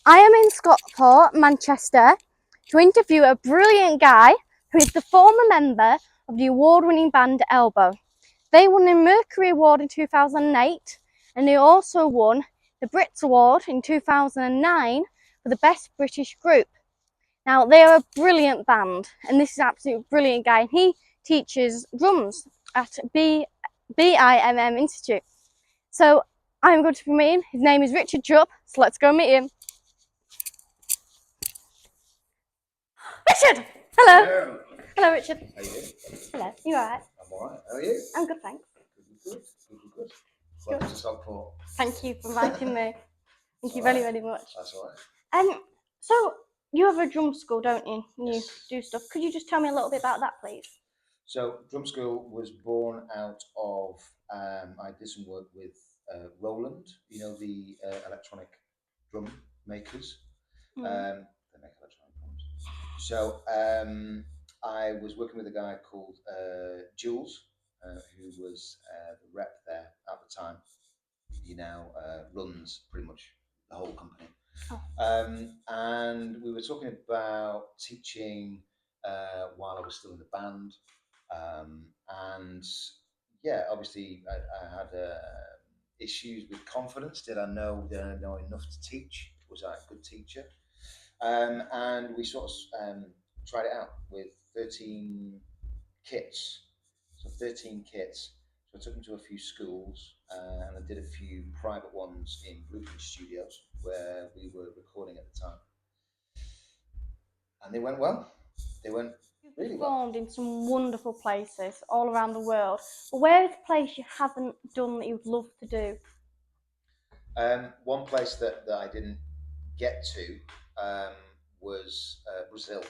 I am in Stockport, Manchester, to interview a brilliant guy who is the former member of the award-winning band Elbow. They won the Mercury Award in 2008, and they also won the BRIT Award in 2009 for the Best British Group. Now, they are a brilliant band, and this is an absolutely brilliant guy, and he teaches drums at BIMM Institute. So I'm going to be meeting. His name is Richard Jupp, so let's go meet him. Richard! Hello! Hello. Hello, Richard. How you doing? Hello, you alright? I'm alright. How are you? I'm good, thanks. Good. Welcome to Stockport. Thank you for inviting me. Thank you very, very much. That's alright. So you have a drum school, don't you? You Yes. do stuff. Could you just tell me a little bit about that, please? So, drum school was born out of, I did some work with Roland, you know, the electronic drum makers. They make electronic drums. So, I was working with a guy called Jules, who was the rep there at the time. He now runs pretty much the whole company. And we were talking about teaching while I was still in the band. And yeah, obviously I had issues with confidence. Did I know enough to teach? Was I a good teacher? And we sort of tried it out with 13 kits. So 13 kits. So I took them to a few schools and I did a few private ones in BRIT studios where we were recording at the time. And they went well. They went really well. Performed in some wonderful places all around the world. But where is a place you haven't done that you'd love to do? One place that I didn't get to was Brazil,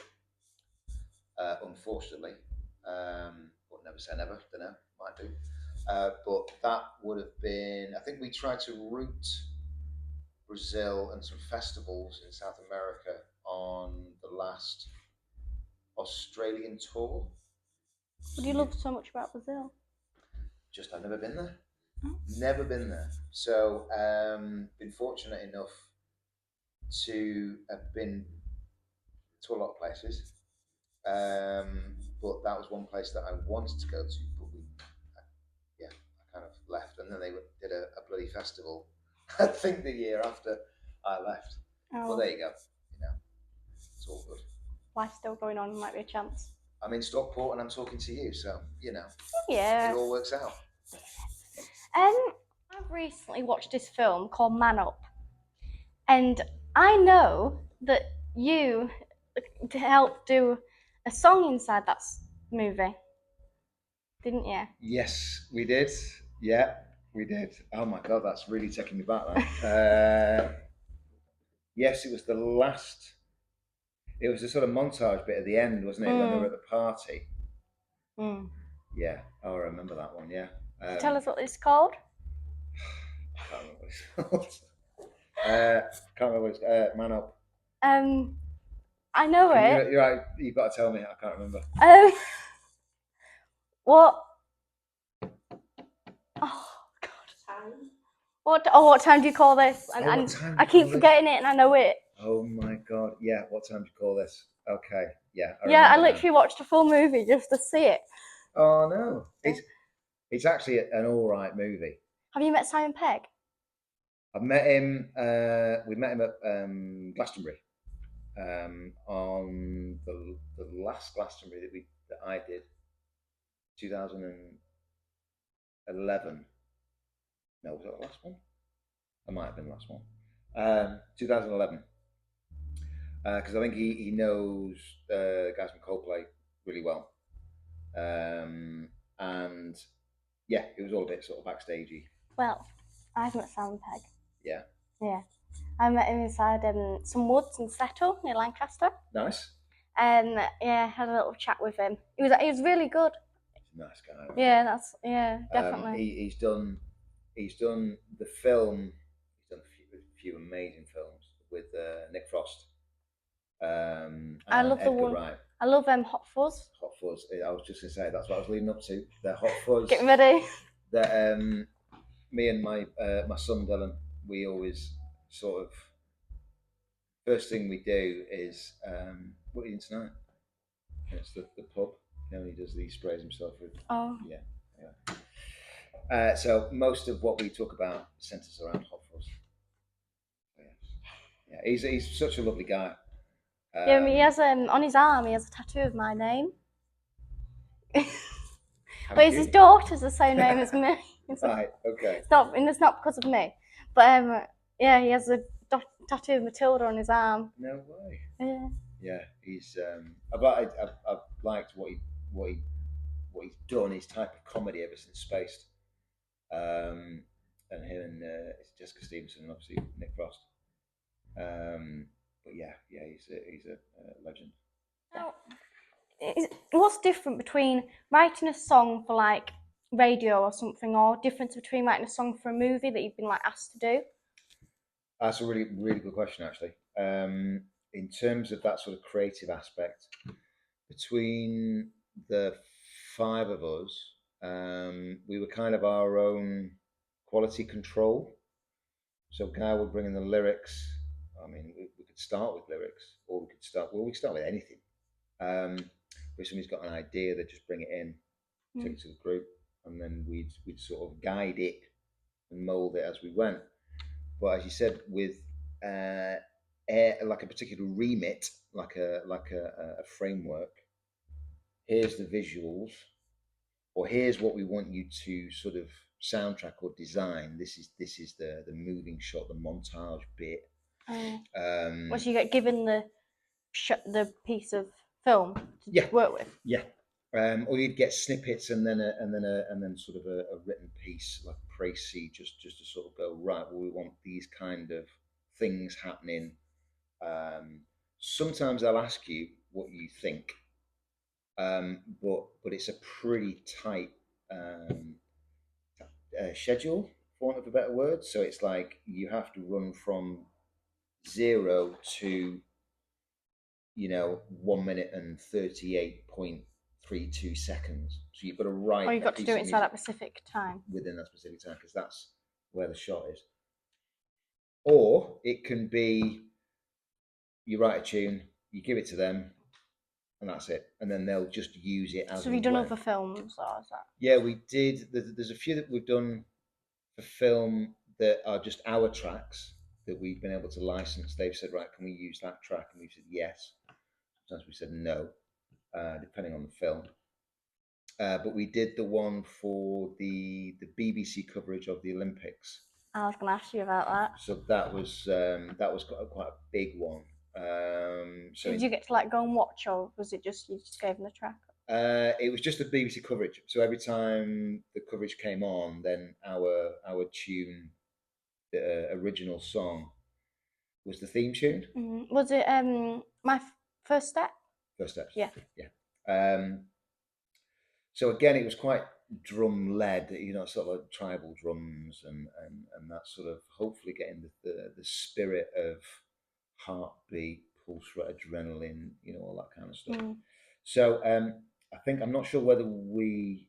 unfortunately. But never say never, don't know, might do. But that would have been, I think we tried to route Brazil and some festivals in South America on the last Australian tour. What do you love so much about Brazil? Just I've never been there. Never been there. So been fortunate enough to have been to a lot of places. But that was one place that I wanted to go to, but I kind of left, and then they did a bloody festival. I think the year after I left. Oh. Well, there you go. You know, it's all good. Life's still going on. Might be a chance. I'm in Stockport and I'm talking to you, so you know. Yeah. It all works out. I've recently watched this film called Man Up, and I know that you helped do a song inside that movie, didn't you? Yes, we did. Yeah, we did. Oh my god, that's really taking me back. That. Yes, it was the last. It was a sort of montage bit at the end, wasn't it? When they were at the party. Yeah, I remember that one. Yeah. Tell us what it's called. I can't remember what it's called. Can't remember what it's called. Man Up. I know it. You're right. You've got to tell me. I can't remember. What? Oh God. What time do you call this? And I keep forgetting it, and I know it. Oh my god! Yeah. What time do you call this? Okay. Yeah. I literally watched a full movie just to see it. Oh no! It's actually an all right movie. Have you met Simon Pegg? I've met him. We met him at Glastonbury. On the last Glastonbury that I did, 2011. No, was that the last one? I might have been the last one. 2011. Because I think he knows guys from Coldplay really well. And yeah, it was all a bit sort of backstagey. Well, I've met Simon Pegg. Yeah. Yeah. I met him inside some woods in Settle near Lancaster. Nice. And yeah, had a little chat with him. He was really good. He's a nice guy. Yeah, definitely. He's done the film. He's done a few amazing films with Nick Frost. I love the one. Wright. I love Hot Fuzz. Hot Fuzz. I was just gonna say that's what I was leading up to. The Hot Fuzz. Getting ready. That me and my son Dylan, we always sort of first thing we do is what are you eating tonight? It's the pub. You know, he does these sprays himself with. Oh. Yeah. So most of what we talk about centers around hot fuzz. Yeah, he's such a lovely guy. Yeah, I mean, he has on his arm. He has a tattoo of my name. But it's his daughter's the same name as me. Right. Okay. It's not because of me, but yeah, he has a tattoo of Matilda on his arm. No way. Yeah. Yeah, he's. I've liked what he's done. His type of comedy ever since Spaced. And him and it's Jessica Stevenson and obviously Nick Frost. But yeah, he's a legend. Now, what's different between writing a song for like radio or something, or difference between writing a song for a movie that you've been like asked to do? That's a really good question, actually. In terms of that sort of creative aspect, between the five of us, we were kind of our own quality control. So Guy would bring in the lyrics. I mean, we could start with lyrics, or we could start with anything. If somebody's got an idea, they'd just bring it in, take it to the group, and then we'd sort of guide it and mold it as we went. But as you said, with like a particular remit, like a framework, here's the visuals, or here's what we want you to sort of soundtrack or design. This is the moving shot, the montage bit. Well, so you get given the piece of film to work with. Yeah. Or you'd get snippets and then sort of a written piece like a précis just to sort of go right. Well, we want these kind of things happening. Sometimes I'll ask you what you think, but it's a pretty tight schedule, for want of a better word. So it's like you have to run from 0 to 1 minute and 38.32 seconds. So you've got to write. Or you've got to do it inside that specific time. Within that specific time, because that's where the shot is. Or it can be you write a tune, you give it to them, and that's it. And then they'll just use it as. So have you done other films, or is that? Yeah, we did. There's a few that we've done for film that are just our tracks that we've been able to license. They've said, right, can we use that track? And we've said yes. Sometimes we said no, depending on the film. But we did the one for the BBC coverage of the Olympics. I was going to ask you about that. So that was quite a big one. So did you get to like go and watch, or was it just you just gave them the track? It was just the BBC coverage. So every time the coverage came on, then our tune, the original song, was the theme tune. Mm-hmm. Was it My First Step? First Steps. Yeah. So again, it was quite drum led, sort of like tribal drums and that sort of hopefully getting the spirit of heartbeat, pulse rate, adrenaline, all that kind of stuff. So I think I'm not sure whether we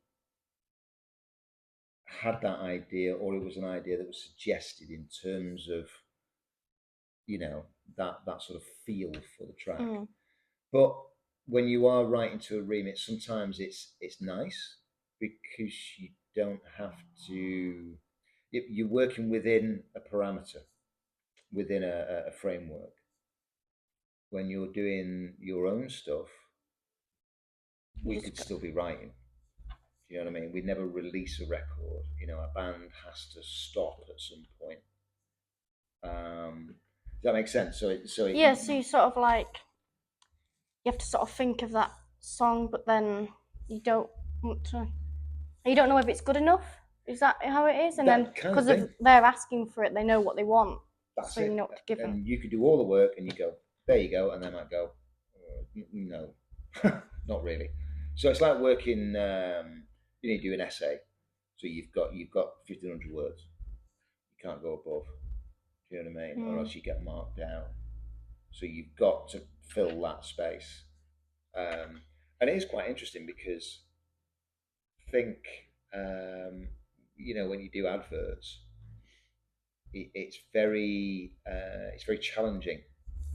had that idea or it was an idea that was suggested in terms of that sort of feel for the track. But when you are writing to a remix, sometimes it's nice because you don't have to. You're working within a parameter, within a framework. When you're doing your own stuff, we could still be writing. Do you know what I mean? We'd never release a record. A band has to stop at some point. Does that make sense? So you sort of like you have to sort of think of that song, but then you don't want to. You don't know if it's good enough. Is that how it is? And then because they're asking for it, they know what they want. That's so you know what to give them. And you could do all the work, and you go, there you go, and they might go, no, not really. So it's like working. You do an essay, so you've got 1,500 words. You can't go above. Do you know what I mean? Or else you get marked down. So you've got to fill that space. And it is quite interesting because I think, when you do adverts, it's very challenging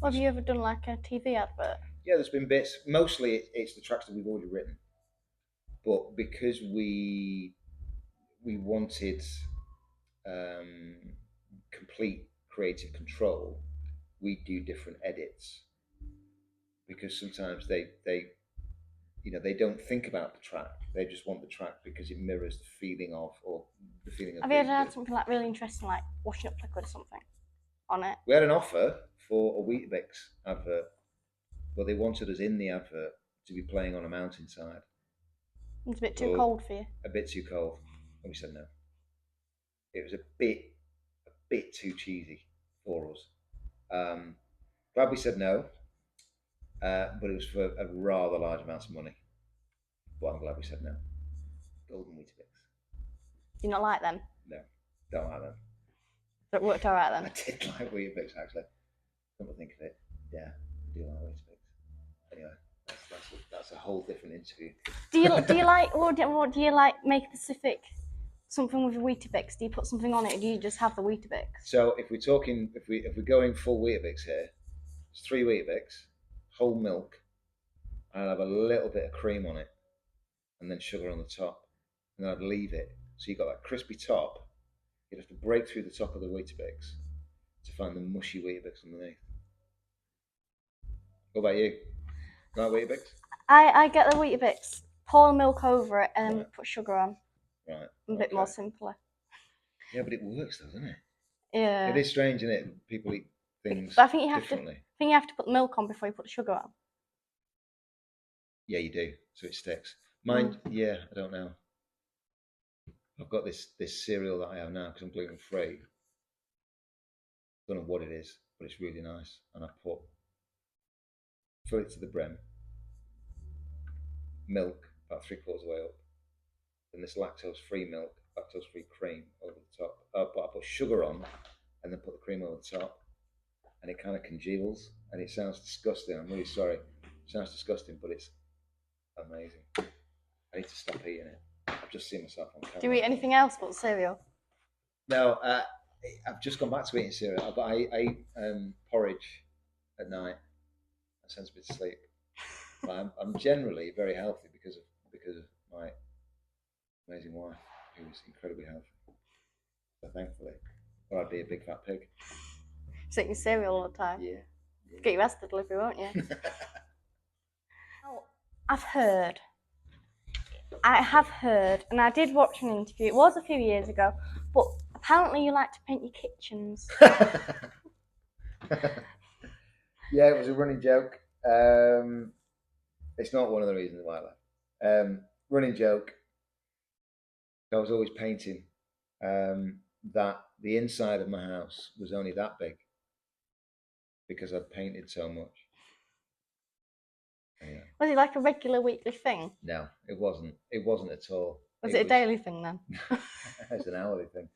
Have you ever done like a TV advert? Yeah, there's been bits. Mostly it's the tracks that we've already written, but because we wanted complete creative control, we do different edits because sometimes they they don't think about the track. They just want the track because it mirrors the feeling of Have you ever had something like really interesting, like washing up liquid or something on it? We had an offer for a Weetabix advert, but they wanted us in the advert to be playing on a mountainside. It's a bit too cold for you. A bit too cold, and we said no. It was a bit too cheesy for us. Glad we said no, but it was for a rather large amount of money. But I'm glad we said no. Golden Weetabix. Do you not like them? No, don't like them. So it worked alright then? I did like Weetabix actually. Come to think of it, yeah, I do like Weetabix. Anyway, that's a whole different interview. Do you like, or do you like make specific something with Weetabix? Do you put something on it, or do you just have the Weetabix? So if we're going full Weetabix here, it's 3 Weetabix, whole milk, and I'd have a little bit of cream on it, and then sugar on the top, and then I'd leave it. So you got that crispy top. You'd have to break through the top of the Weetabix to find the mushy Weetabix underneath. What about you? Like Weetabix? I get the Weetabix, pour milk over it, and then put sugar on. Right. A bit more simpler. Yeah, but it works though, doesn't it? Yeah. It is strange, isn't it? People eat things I think you have differently. I think you have to put milk on before you put the sugar on. Yeah, you do, so it sticks. Mine, yeah, I don't know. I've got this cereal that I have now because I'm gluten free. Don't know what it is, but it's really nice. And I fill it to the brim, milk about 3/4 of the way up, then this lactose-free milk, lactose-free cream over the top. But I put sugar on, and then put the cream over the top, and it kind of congeals, and it sounds disgusting. I'm really sorry. It sounds disgusting, but it's amazing. I need to stop eating it. I've just seen myself on camera. Do you eat anything else but cereal? No, I've just gone back to eating cereal. I eat porridge at night. That sends me to sleep. But I'm generally very healthy because of my amazing wife, who is incredibly healthy. So thankfully, or I'd be a big fat pig. So eating cereal all the time. Yeah. Get your ass to delivery, won't you? I have heard, and I did watch an interview. It was a few years ago, but apparently you like to paint your kitchens. Yeah, it was a running joke. It's not one of the reasons why I left. Running joke. I was always painting. That the inside of my house was only that big because I'd painted so much. Yeah. Was it like a regular weekly thing? No, it wasn't. It wasn't at all. Was it a daily thing then? It's an hourly thing.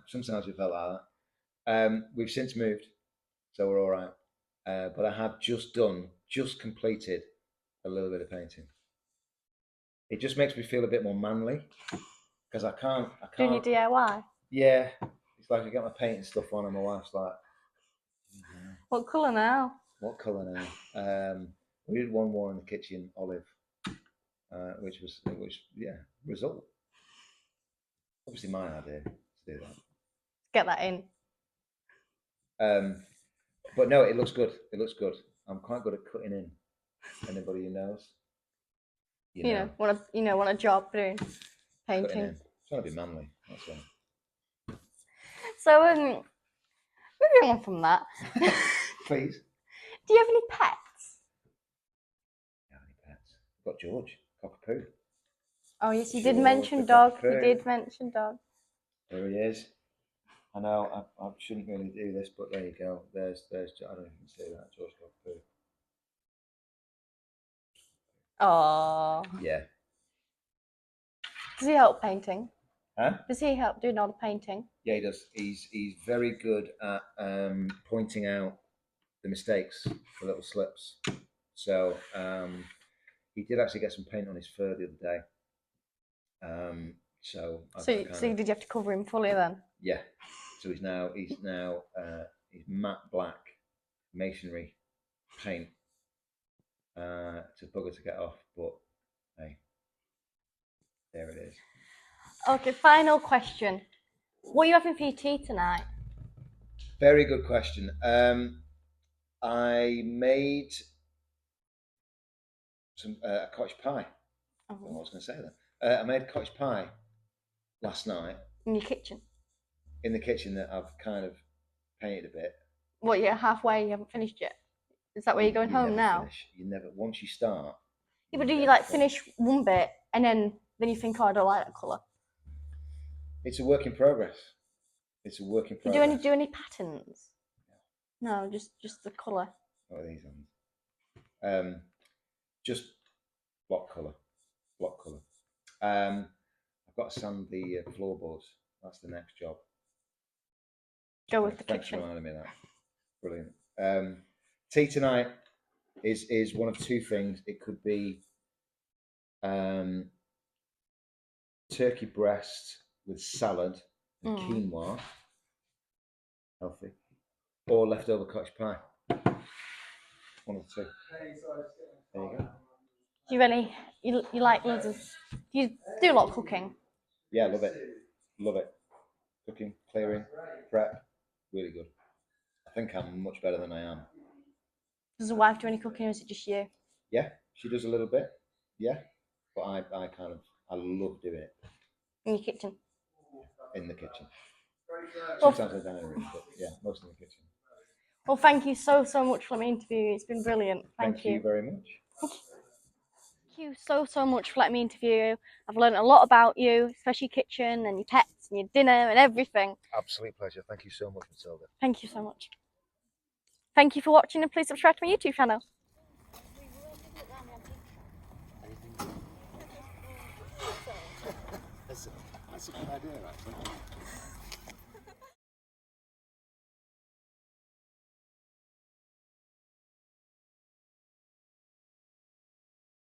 Sometimes we felt like that. We've since moved, so we're all right. But I have just completed a little bit of painting. It just makes me feel a bit more manly because I can't. Doing your DIY? Yeah, it's like I get my painting stuff on, and my wife's like, "What colour now?" What colour now? We did one more in the kitchen, olive, which result. Obviously, my idea to do that. Get that in. But no, it looks good. It looks good. I'm quite good at cutting in. Anybody who knows? Want a job doing painting. Trying to be manly. That's all. So moving on from that. Please. Do you have any pets? Do you have any pets? I've got George, cockapoo. Oh yes, you did mention dog. You did mention dog. There he is. I know I shouldn't really do this, but there you go. There's I don't know if you can see that, George cockapoo. Oh. Yeah. Does he help painting? Huh? Does he help doing all the painting? Yeah, he does. He's very good at pointing out the mistakes, the little slips. So he did actually get some paint on his fur the other day. So did you have to cover him fully then? Yeah. So he's now he's matte black masonry paint to bugger to get off, but hey, there it is. Okay, final question. What are you having for your tea tonight? Very good question. I made some cottage pie. I don't know what I was going to say then. I made cottage pie last night In your kitchen? in the kitchen that I've kind of painted a bit. What, you're halfway, you haven't finished yet? Is that where you're going home now? Finish. You never, once you start. Yeah, but do you like finish one bit and then you think, oh, I don't like that colour? It's a work in progress. It's a work in Do progress. you do any patterns? No, just the colour. What are these ones? Just block colour. Block colour. I've got to sand the floorboards. That's the next job. Go with the Thanks kitchen. for reminding me of that. Brilliant. Tea tonight is one of two things. It could be turkey breast with salad and quinoa, healthy, or leftover cottage pie. One of the two. There you go. Do you any? You like loads of? You do a lot of cooking. Yeah, love it. Love it. Cooking, clearing, prep, really good. I think I'm much better than I am. Does the wife do any cooking, or is it just you? Yeah, she does a little bit. Yeah, but I love doing it. In your kitchen? In the kitchen. Sometimes in the dining room, but yeah, mostly in the kitchen. Well, thank you so much for letting me interview you. It's been brilliant. Thank you. Thank you very much. Thank you so much for letting me interview you. I've learned a lot about you, especially your kitchen and your pets and your dinner and everything. Absolute pleasure. Thank you so much, Matilda. Thank you so much. Thank you for watching and please subscribe to my YouTube channel. That's a good idea, actually.